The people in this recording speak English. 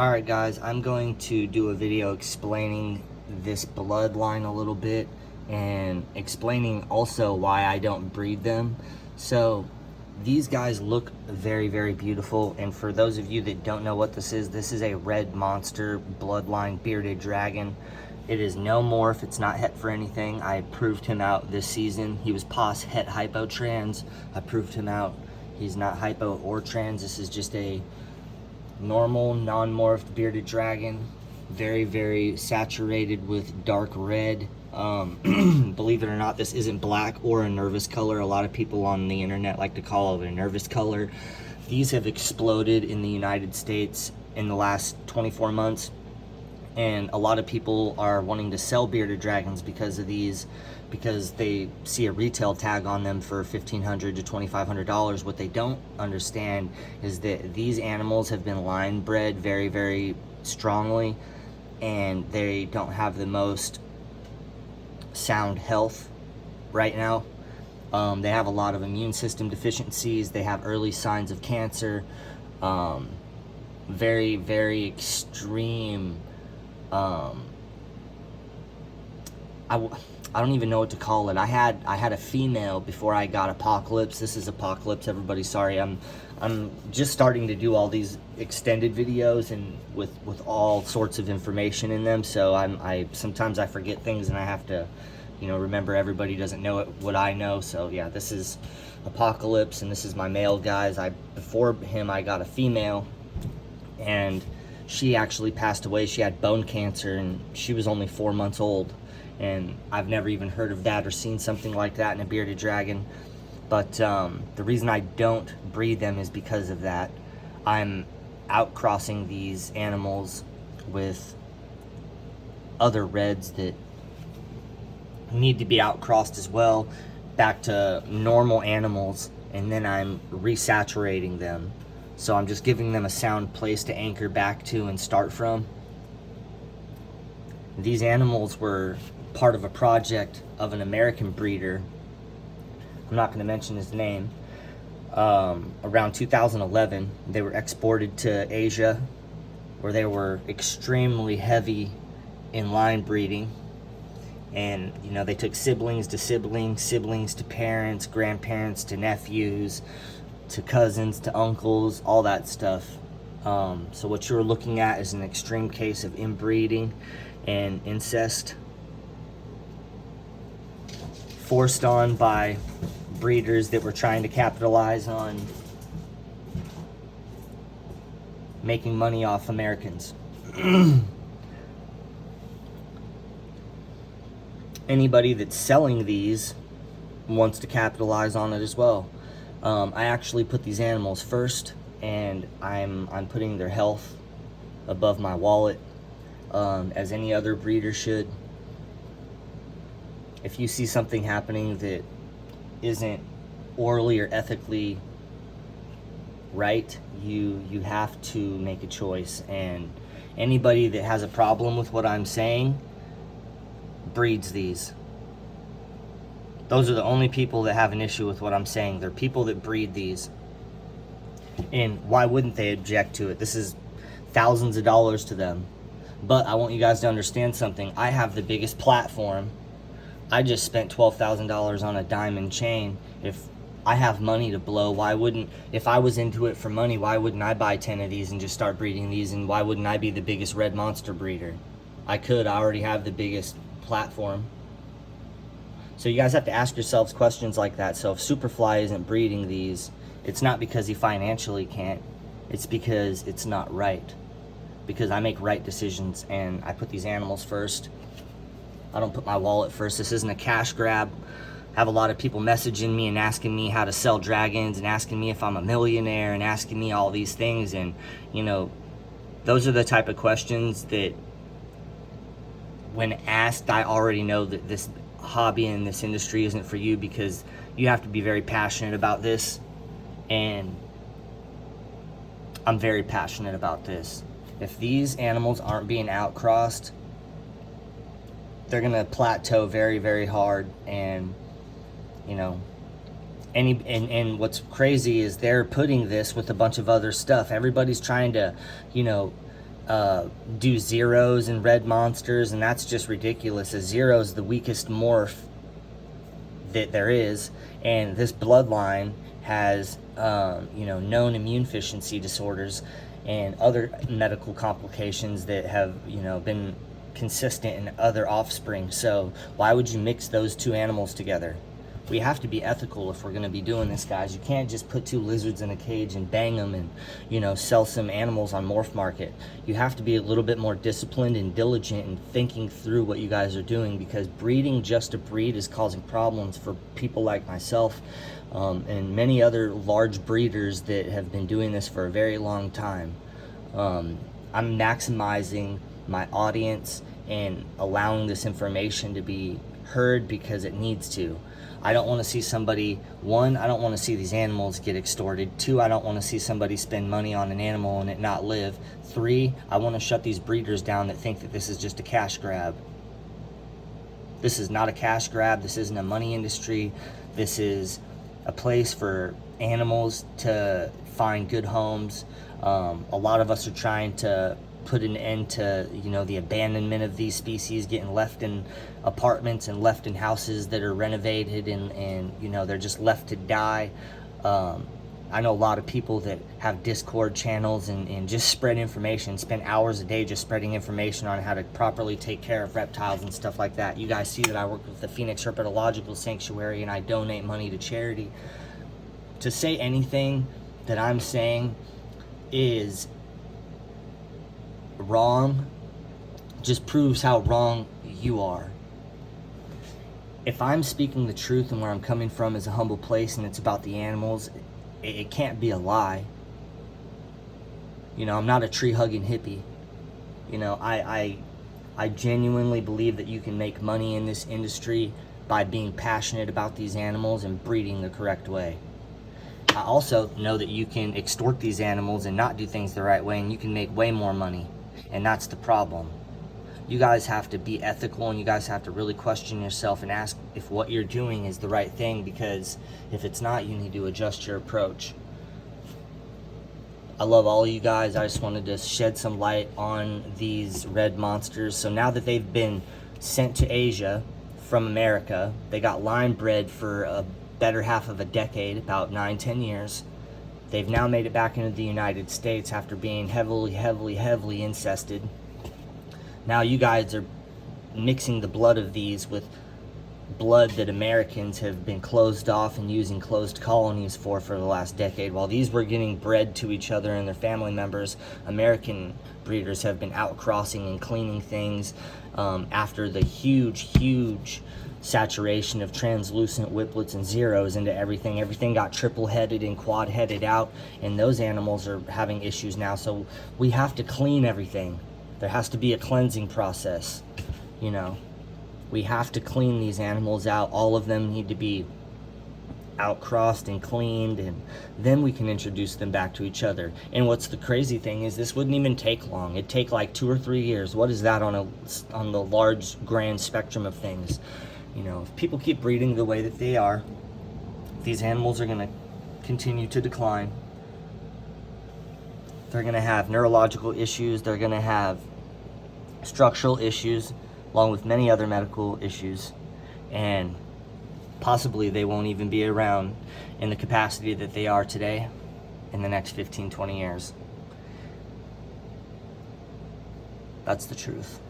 Alright guys, I'm going to do a video explaining this bloodline a little bit and explaining also why I don't breed them. So these guys look very, very beautiful, and for those of you that don't know what this is a red monster bloodline bearded dragon. It is no morph, it's not het for anything. I proved him out this season. He was pos het hypo trans. I proved him out. He's not hypo or trans. This is just a normal non-morphed bearded dragon, very, very saturated with dark red. Believe it or not, this isn't black or a nervous color. A lot of people on the internet like to call it a nervous color. These have exploded in the United States in the last 24 months, and a lot of people are wanting to sell bearded dragons because of these, because they see a retail tag on them for $1,500 to $2,500. What they don't understand is that these animals have been line bred very, very strongly, and they don't have the most sound health right now. They have a lot of immune system deficiencies. They have early signs of cancer. Very, very extreme. I don't even know what to call it. I had a female before I got Apocalypse. This is Apocalypse, everybody. Sorry, I'm just starting to do all these extended videos and with all sorts of information in them. So I sometimes I forget things, and I have to, remember everybody doesn't know what I know. So yeah, this is Apocalypse, and this is my male, guys. Before him I got a female, and she actually passed away. She had bone cancer, and she was only 4 months old. And I've never even heard of that or seen something like that in a bearded dragon. But the reason I don't breed them is because of that. I'm outcrossing these animals with other reds that need to be outcrossed as well, back to normal animals, and then I'm resaturating them. So I'm just giving them a sound place to anchor back to and start from. These animals were part of a project of an American breeder. I'm not going to mention his name. Around 2011, they were exported to Asia, where they were extremely heavy in line breeding. And they took siblings to siblings, siblings to parents, grandparents to nephews, to cousins, to uncles, all that stuff. So what you're looking at is an extreme case of inbreeding and incest, forced on by breeders that were trying to capitalize on making money off Americans. Anybody that's selling these wants to capitalize on it as well. I actually put these animals first, and I'm putting their health above my wallet, as any other breeder should. If you see something happening that isn't orally or ethically right, you have to make a choice. And anybody that has a problem with what I'm saying breeds these. Those are the only people that have an issue with what I'm saying. They're people that breed these. And why wouldn't they object to it? This is thousands of dollars to them. But I want you guys to understand something. I have the biggest platform. I just spent $12,000 on a diamond chain. If I have money to blow, if I was into it for money, why wouldn't I buy 10 of these and just start breeding these? And why wouldn't I be the biggest red monster breeder? I already have the biggest platform. So you guys have to ask yourselves questions like that. So if Superfly isn't breeding these, it's not because he financially can't. It's because it's not right. Because I make right decisions, and I put these animals first. I don't put my wallet first. This isn't a cash grab. I have a lot of people messaging me and asking me how to sell dragons, and asking me if I'm a millionaire, and asking me all these things. And those are the type of questions that, when asked, I already know that this hobby and this industry isn't for you, because you have to be very passionate about this. And I'm very passionate about this. If these animals aren't being outcrossed, they're gonna plateau very, very hard. And and what's crazy is they're putting this with a bunch of other stuff. Everybody's trying to do zeros and red monsters, and that's just ridiculous. A zero is the weakest morph that there is, and this bloodline has known immune deficiency disorders and other medical complications that have been consistent in other offspring. So why would you mix those two animals together? We have to be ethical if we're going to be doing this, guys. You can't just put two lizards in a cage and bang them and sell some animals on Morph Market. You have to be a little bit more disciplined and diligent in thinking through what you guys are doing, because breeding just to breed is causing problems for people like myself and many other large breeders that have been doing this for a very long time. I'm maximizing my audience and allowing this information to be heard because it needs to. I don't want to see somebody, one, I don't want to see these animals get extorted. Two, I don't want to see somebody spend money on an animal and it not live. Three, I want to shut these breeders down that think that this is just a cash grab. This is not a cash grab. This isn't a money industry. This is a place for animals to find good homes. A lot of us are trying to put an end to the abandonment of these species, getting left in apartments and left in houses that are renovated and they're just left to die. I know a lot of people that have Discord channels and just spread information, spend hours a day just spreading information on how to properly take care of reptiles and stuff like that. You guys see that I work with the Phoenix Herpetological Sanctuary and I donate money to charity. To say anything that I'm saying is wrong just proves how wrong you are. If I'm speaking the truth and where I'm coming from is a humble place and it's about the animals, it can't be a lie. I'm not a tree-hugging hippie. I genuinely believe that you can make money in this industry by being passionate about these animals and breeding the correct way. I also know that you can extort these animals and not do things the right way, and you can make way more money. And that's the problem. You guys have to be ethical, and you guys have to really question yourself and ask if what you're doing is the right thing, because if it's not, you need to adjust your approach. I love all you guys. I just wanted to shed some light on these red monsters. So now that they've been sent to Asia from America, they got line bred for a better half of a decade, about 9-10 years. They've now made it back into the United States after being heavily incested. Now you guys are mixing the blood of these with blood that Americans have been closed off and using closed colonies for the last decade. While these were getting bred to each other and their family members, American breeders have been outcrossing and cleaning things after the huge saturation of translucent whiplets and zeros into everything. Everything got triple-headed and quad-headed out, and those animals are having issues now. So we have to clean everything. There has to be a cleansing process. We have to clean these animals out. All of them need to be outcrossed and cleaned, and then we can introduce them back to each other. And what's the crazy thing is this wouldn't even take long. It'd take like 2 or 3 years. What is that on the large grand spectrum of things? If people keep breeding the way that they are, these animals are going to continue to decline. They're going to have neurological issues. They're going to have structural issues, along with many other medical issues. And possibly they won't even be around in the capacity that they are today in the next 15-20 years. That's the truth.